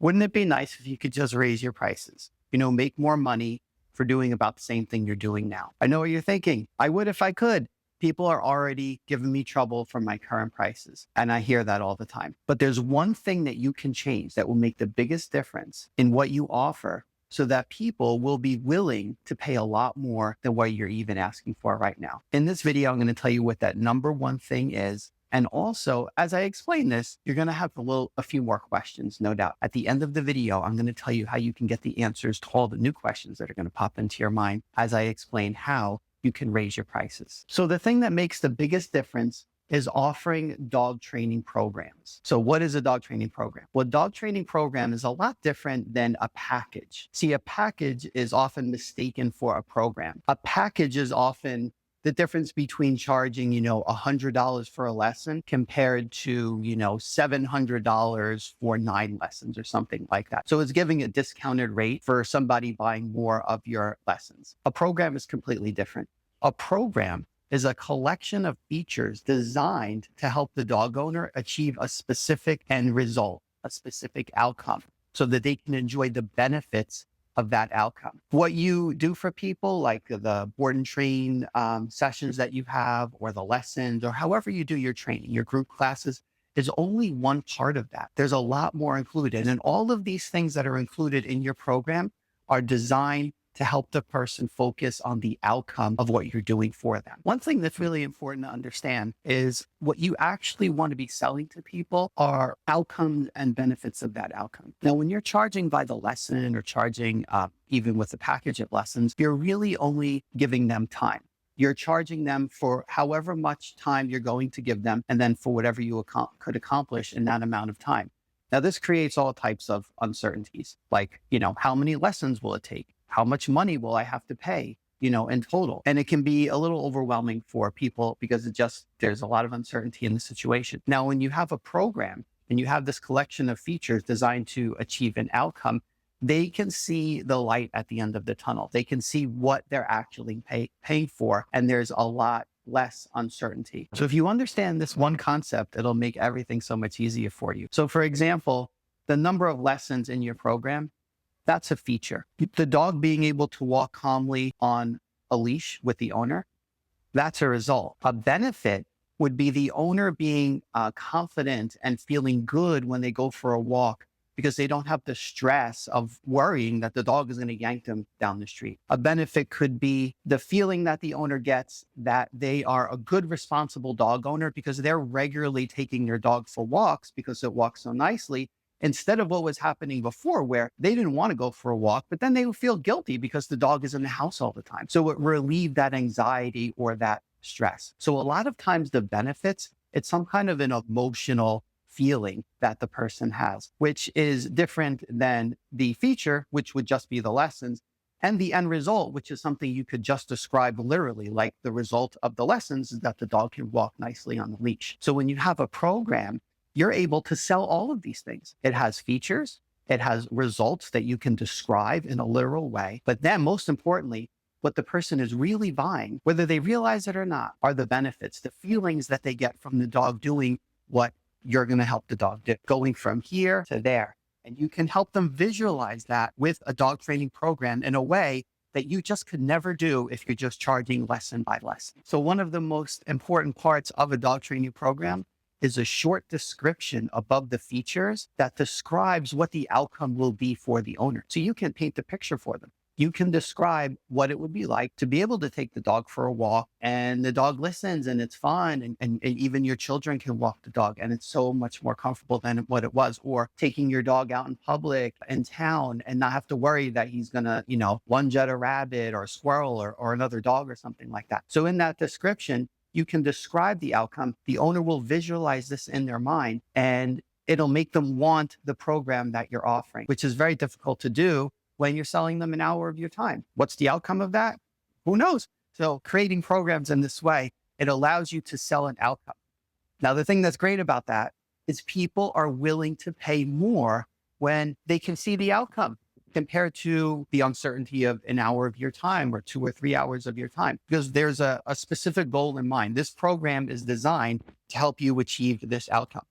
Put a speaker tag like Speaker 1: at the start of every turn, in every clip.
Speaker 1: Wouldn't it be nice if you could just raise your prices? Make more money for doing about the same thing you're doing now. I know what you're thinking. I would if I could. People are already giving me trouble for my current prices. And I hear that all the time. But there's one thing that you can change that will make the biggest difference in what you offer so that people will be willing to pay a lot more than what you're even asking for right now. In this video, I'm going to tell you what that number one thing is. And also, as I explain this, you're going to have a few more questions, no doubt. At the end of the video, I'm going to tell you how you can get the answers to all the new questions that are going to pop into your mind as I explain how you can raise your prices. So the thing that makes the biggest difference is offering dog training programs. So what is a dog training program? Well, a dog training program is a lot different than a package. See, a package is often mistaken for a program. A package is often the difference between charging, $100 for a lesson compared to, $700 for 9 lessons or something like that. So it's giving a discounted rate for somebody buying more of your lessons. A program is completely different. A program is a collection of features designed to help the dog owner achieve a specific end result, a specific outcome, so that they can enjoy the benefits of that outcome. What you do for people, like the board and train sessions that you have, or the lessons, or however you do your training, your group classes, is only one part of that. There's a lot more included. And all of these things that are included in your program are designed to help the person focus on the outcome of what you're doing for them. One thing that's really important to understand is what you actually want to be selling to people are outcomes and benefits of that outcome. Now, when you're charging by the lesson or charging even with the package of lessons, you're really only giving them time. You're charging them for however much time you're going to give them, and then for whatever you could accomplish in that amount of time. Now, this creates all types of uncertainties, like, how many lessons will it take? How much money will I have to pay, in total? And it can be a little overwhelming for people because there's a lot of uncertainty in the situation. Now, when you have a program and you have this collection of features designed to achieve an outcome, they can see the light at the end of the tunnel. They can see what they're actually paying for, and there's a lot less uncertainty. So if you understand this one concept, it'll make everything so much easier for you. So for example, the number of lessons in your program, that's a feature. The dog being able to walk calmly on a leash with the owner, that's a result. A benefit would be the owner being confident and feeling good when they go for a walk because they don't have the stress of worrying that the dog is going to yank them down the street. A benefit could be the feeling that the owner gets that they are a good, responsible dog owner because they're regularly taking their dog for walks because it walks so nicely, instead of what was happening before where they didn't want to go for a walk, but then they would feel guilty because the dog is in the house all the time. So it relieved that anxiety or that stress. So a lot of times the benefits, it's some kind of an emotional feeling that the person has, which is different than the feature, which would just be the lessons, and the end result, which is something you could just describe literally, like the result of the lessons is that the dog can walk nicely on the leash. So when you have a program, you're able to sell all of these things. It has features, it has results that you can describe in a literal way. But then most importantly, what the person is really buying, whether they realize it or not, are the benefits, the feelings that they get from the dog doing what you're going to help the dog do, going from here to there. And you can help them visualize that with a dog training program in a way that you just could never do if you're just charging lesson by lesson. So one of the most important parts of a dog training program is a short description above the features that describes what the outcome will be for the owner. So you can paint the picture for them. You can describe what it would be like to be able to take the dog for a walk and the dog listens and it's fun and even your children can walk the dog and it's so much more comfortable than what it was. Or taking your dog out in public in town and not have to worry that he's gonna, lunge at a rabbit or a squirrel or another dog or something like that. So in that description, you can describe the outcome. The owner will visualize this in their mind and it'll make them want the program that you're offering, which is very difficult to do when you're selling them an hour of your time. What's the outcome of that? Who knows? So creating programs in this way, it allows you to sell an outcome. Now, the thing that's great about that is people are willing to pay more when they can see the outcome compared to the uncertainty of an hour of your time or 2 or 3 hours of your time, because there's a specific goal in mind. This program is designed to help you achieve this outcome.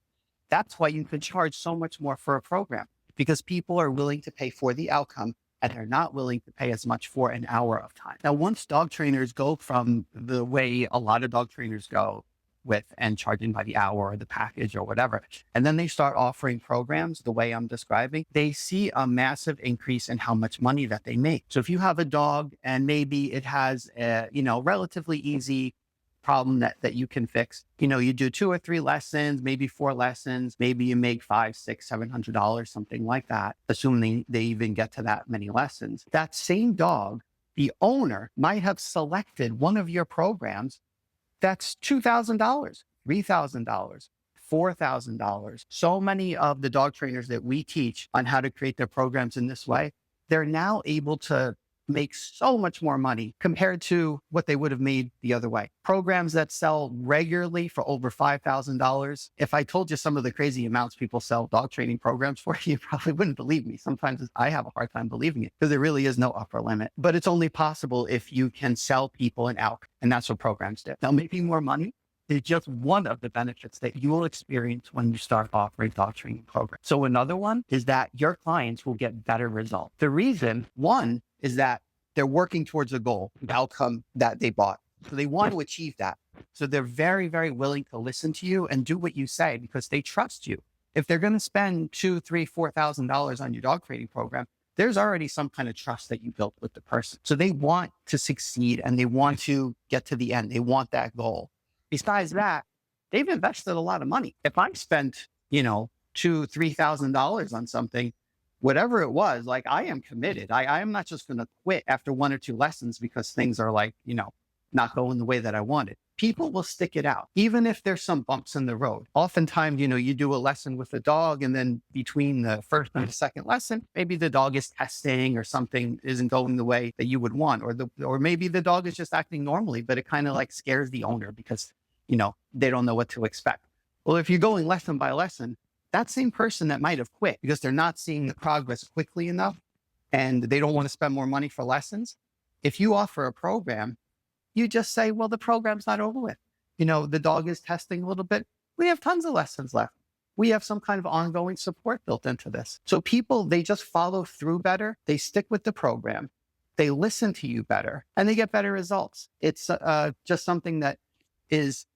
Speaker 1: That's why you can charge so much more for a program, because people are willing to pay for the outcome and they're not willing to pay as much for an hour of time. Now, once dog trainers go from the way a lot of dog trainers go with and charging by the hour or the package or whatever, and then they start offering programs the way I'm describing, they see a massive increase in how much money that they make. So if you have a dog and maybe it has a, relatively easy problem that you can fix, you do 2 or 3 lessons, maybe 4 lessons, maybe you make $500, $600, $700, something like that, assuming they even get to that many lessons. That same dog, the owner might have selected one of your programs that's $2,000, $3,000, $4,000. So many of the dog trainers that we teach on how to create their programs in this way, they're now able to make so much more money compared to what they would have made the other way. Programs that sell regularly for over $5,000. If I told you some of the crazy amounts people sell dog training programs for, you probably wouldn't believe me. Sometimes I have a hard time believing it because there really is no upper limit, but it's only possible if you can sell people an outcome. And that's what programs do. Now, making more money is just one of the benefits that you will experience when you start offering dog training programs. So another one is that your clients will get better results. The reason, one, is that they're working towards a goal, the outcome that they bought. So they want to achieve that. So they're very, very willing to listen to you and do what you say because they trust you. If they're going to spend $2,000, $3,000, $4,000 on your dog training program, there's already some kind of trust that you built with the person. So they want to succeed and they want to get to the end. They want that goal. Besides that, they've invested a lot of money. If I spent, $2,000, $3,000 on something, whatever it was, like I am committed. I am not just going to quit after 1 or 2 lessons because things are like, not going the way that I wanted. People will stick it out, even if there's some bumps in the road. Oftentimes, you do a lesson with a dog and then between the first and the second lesson, maybe the dog is testing or something isn't going the way that you would want, or maybe the dog is just acting normally, but it kind of like scares the owner because, they don't know what to expect. Well, if you're going lesson by lesson, that same person that might have quit because they're not seeing the progress quickly enough and they don't want to spend more money for lessons. If you offer a program, you just say, well, the program's not over with. The dog is testing a little bit. We have tons of lessons left. We have some kind of ongoing support built into this. So people, they just follow through better. They stick with the program. They listen to you better and they get better results. It's just something that is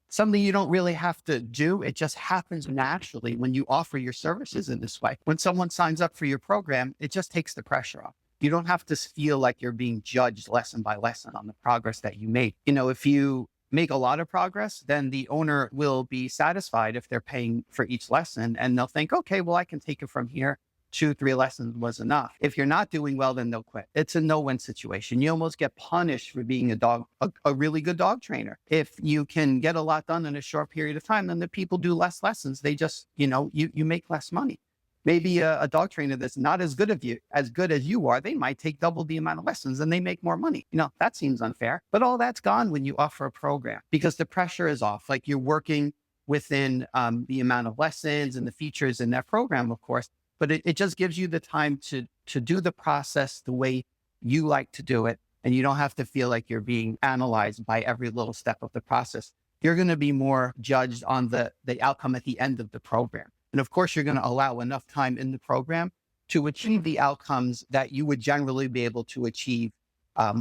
Speaker 1: something you don't really have to do. It just happens naturally when you offer your services in this way. When someone signs up for your program, it just takes the pressure off. You don't have to feel like you're being judged lesson by lesson on the progress that you make. If you make a lot of progress, then the owner will be satisfied if they're paying for each lesson and they'll think, okay, well, I can take it from here. 2, 3 lessons was enough. If you're not doing well, then they'll quit. It's a no-win situation. You almost get punished for being a really good dog trainer. If you can get a lot done in a short period of time, then the people do less lessons. They just, you make less money. Maybe a dog trainer that's not as good as you are, they might take double the amount of lessons and they make more money. That seems unfair, but all that's gone when you offer a program because the pressure is off. Like you're working within the amount of lessons and the features in that program, of course. But it just gives you the time to do the process the way you like to do it. And you don't have to feel like you're being analyzed by every little step of the process. You're going to be more judged on the outcome at the end of the program. And of course, you're going to allow enough time in the program to achieve the outcomes that you would generally be able to achieve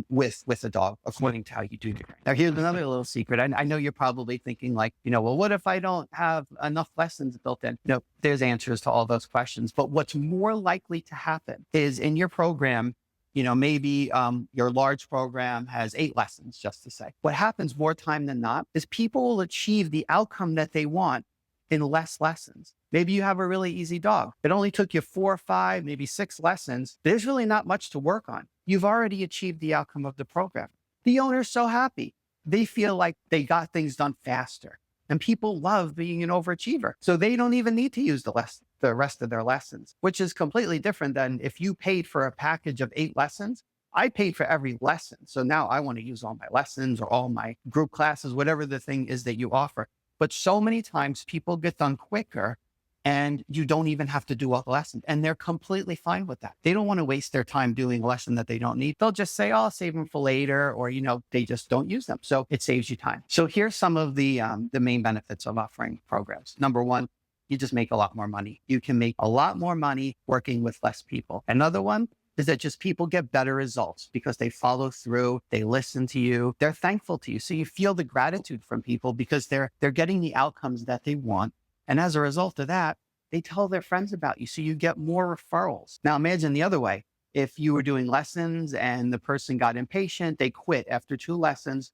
Speaker 1: with a dog, according to how you do it. Now, here's another little secret. I know you're probably thinking like, well, what if I don't have enough lessons built in? No, there's answers to all those questions. But what's more likely to happen is in your program, maybe your large program has 8 lessons, just to say. What happens more time than not is people will achieve the outcome that they want in less lessons. Maybe you have a really easy dog. It only took you 4 or 5, maybe 6 lessons. There's really not much to work on. You've already achieved the outcome of the program. The owner's so happy. They feel like they got things done faster. And people love being an overachiever. So they don't even need to use the rest of their lessons, which is completely different than if you paid for a package of 8 lessons. I paid for every lesson. So now I want to use all my lessons or all my group classes, whatever the thing is that you offer. But so many times people get done quicker and you don't even have to do all the lessons. And they're completely fine with that. They don't want to waste their time doing a lesson that they don't need. They'll just say, oh, I'll save them for later, or, they just don't use them. So it saves you time. So here's some of the main benefits of offering programs. Number one, you just make a lot more money. You can make a lot more money working with less people. Another one is that just people get better results because they follow through, they listen to you, they're thankful to you. So you feel the gratitude from people because they're getting the outcomes that they want. And as a result of that, they tell their friends about you. So you get more referrals. Now imagine the other way. If you were doing lessons and the person got impatient, they quit after 2 lessons,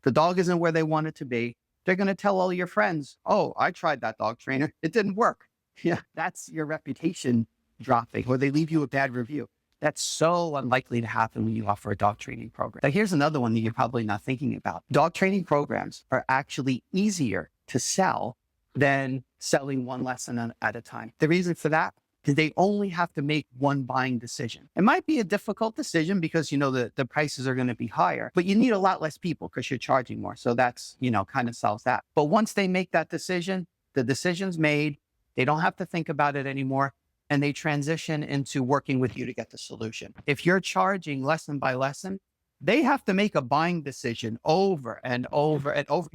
Speaker 1: the dog isn't where they want it to be. They're going to tell all your friends, oh, I tried that dog trainer. It didn't work. Yeah, that's your reputation dropping, or they leave you a bad review. That's so unlikely to happen when you offer a dog training program. Now, here's another one that you're probably not thinking about. Dog training programs are actually easier to sell than selling 1 lesson at a time. The reason for that is they only have to make one buying decision. It might be a difficult decision because, the prices are going to be higher, but you need a lot less people because you're charging more. So that's, kind of solves that. But once they make that decision, the decision's made, they don't have to think about it anymore, and they transition into working with you to get the solution. If you're charging lesson by lesson, they have to make a buying decision over and over and over.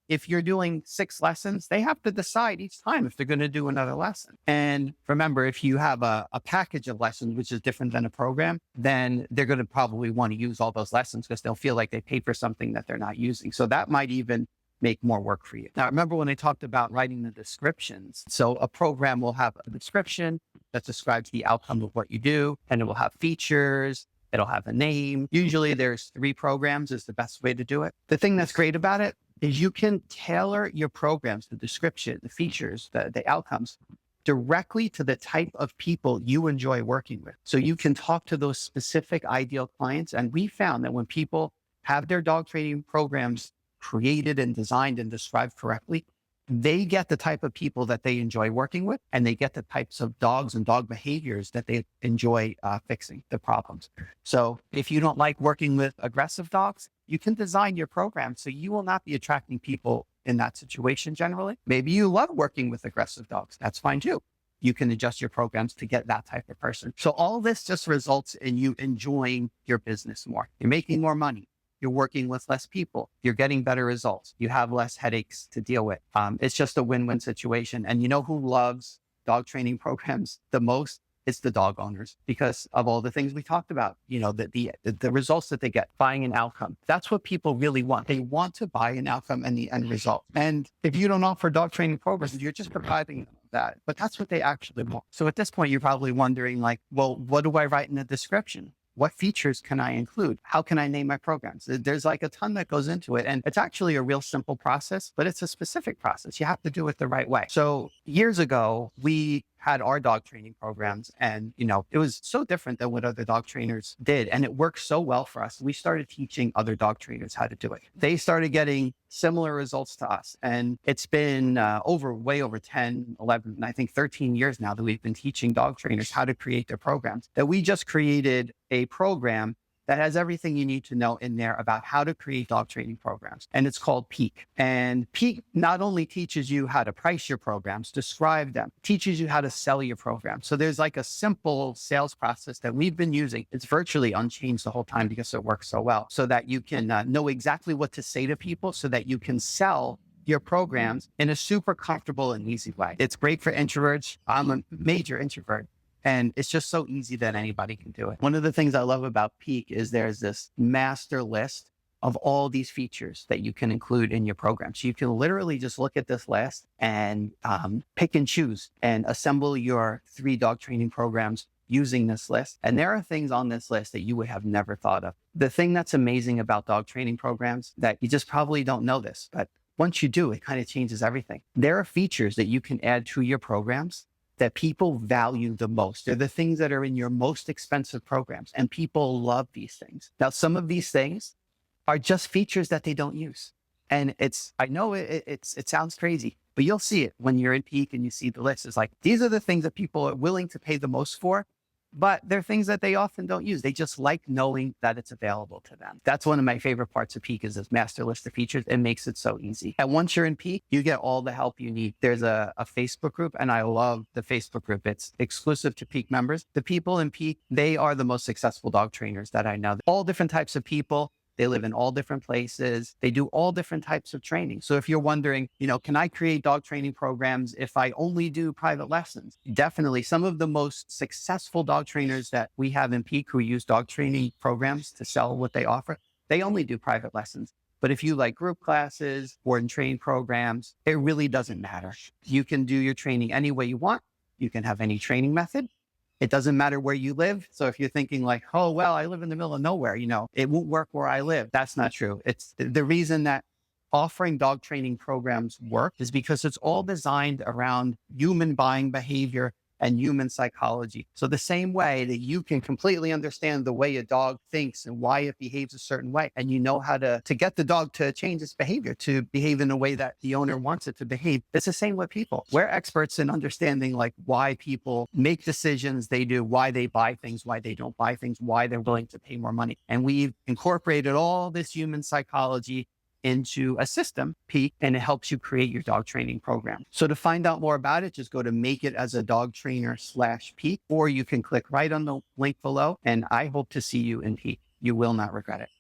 Speaker 1: If you're doing 6 lessons, they have to decide each time if they're going to do another lesson. And remember, if you have a package of lessons, which is different than a program, then they're going to probably want to use all those lessons because they'll feel like they paid for something that they're not using. So that might even make more work for you. Now, remember when I talked about writing the descriptions? So a program will have a description that describes the outcome of what you do, and it will have features. It'll have a name. Usually there's 3 programs is the best way to do it. The thing that's great about it is you can tailor your programs, the description, the features, the outcomes directly to the type of people you enjoy working with. So you can talk to those specific ideal clients. And we found that when people have their dog training programs created and designed and described correctly, they get the type of people that they enjoy working with, and they get the types of dogs and dog behaviors that they enjoy fixing the problems. So if you don't like working with aggressive dogs, you can design your program so you will not be attracting people in that situation generally. Maybe you love working with aggressive dogs. That's fine too. You can adjust your programs to get that type of person. So all this just results in you enjoying your business more. You're making more money. You're working with less people. You're getting better results. You have less headaches to deal with. It's just a win-win situation. And you know who loves dog training programs the most? It's the dog owners, because of all the things we talked about, the results that they get, buying an outcome. That's what people really want. They want to buy an outcome and the end result. And if you don't offer dog training programs, you're just providing them that, but that's what they actually want. So at this point, you're probably wondering well, what do I write in the description? What features can I include? How can I name my programs? There's a ton that goes into it. And it's actually a real simple process, but it's a specific process. You have to do it the right way. So years ago, we had our dog training programs, and, it was so different than what other dog trainers did. And it worked so well for us. We started teaching other dog trainers how to do it. They started getting similar results to us. And it's been way over 10, 11, I think 13 years now that we've been teaching dog trainers how to create their programs, that we just created a program that has everything you need to know in there about how to create dog training programs. And it's called Peak. And Peak not only teaches you how to price your programs, describe them, teaches you how to sell your program. So there's a simple sales process that we've been using. It's virtually unchanged the whole time because it works so well, so that you can know exactly what to say to people so that you can sell your programs in a super comfortable and easy way. It's great for introverts. I'm a major introvert. And it's just so easy that anybody can do it. One of the things I love about Peak is there's this master list of all these features that you can include in your program. So you can literally just look at this list and pick and choose and assemble your 3 dog training programs using this list. And there are things on this list that you would have never thought of. The thing that's amazing about dog training programs that you just probably don't know this, but once you do, it kind of changes everything. There are features that you can add to your programs that people value the most. They're the things that are in your most expensive programs, and people love these things. Now, some of these things are just features that they don't use. And I know it sounds crazy, but you'll see it when you're in Peak and you see the list. It's these are the things that people are willing to pay the most for, but they're things that they often don't use. They just like knowing that it's available to them. That's one of my favorite parts of Peak is this master list of features. It makes it so easy. And once you're in Peak, you get all the help you need. There's a Facebook group, and I love the Facebook group. It's exclusive to Peak members. The people in Peak, they are the most successful dog trainers that I know. All different types of people. They live in all different places. They do all different types of training. So if you're wondering, can I create dog training programs if I only do private lessons? Definitely. Some of the most successful dog trainers that we have in Peak who use dog training programs to sell what they offer, they only do private lessons. But if you like group classes or in training programs, it really doesn't matter. You can do your training any way you want. You can have any training method. It doesn't matter where you live. So if you're thinking like, oh, well, I live in the middle of nowhere, it won't work where I live. That's not true. It's the reason that offering dog training programs work is because it's all designed around human buying behavior and human psychology. So the same way that you can completely understand the way a dog thinks and why it behaves a certain way, and you know how to get the dog to change its behavior, to behave in a way that the owner wants it to behave. It's the same with people. We're experts in understanding like why people make decisions they do, why they buy things, why they don't buy things, why they're willing to pay more money. And we've incorporated all this human psychology into a system, Peak, and it helps you create your dog training program. So to find out more about it, just go to makeitasadogtrainer.com/Peak, or you can click right on the link below. And I hope to see you in Peak. You will not regret it.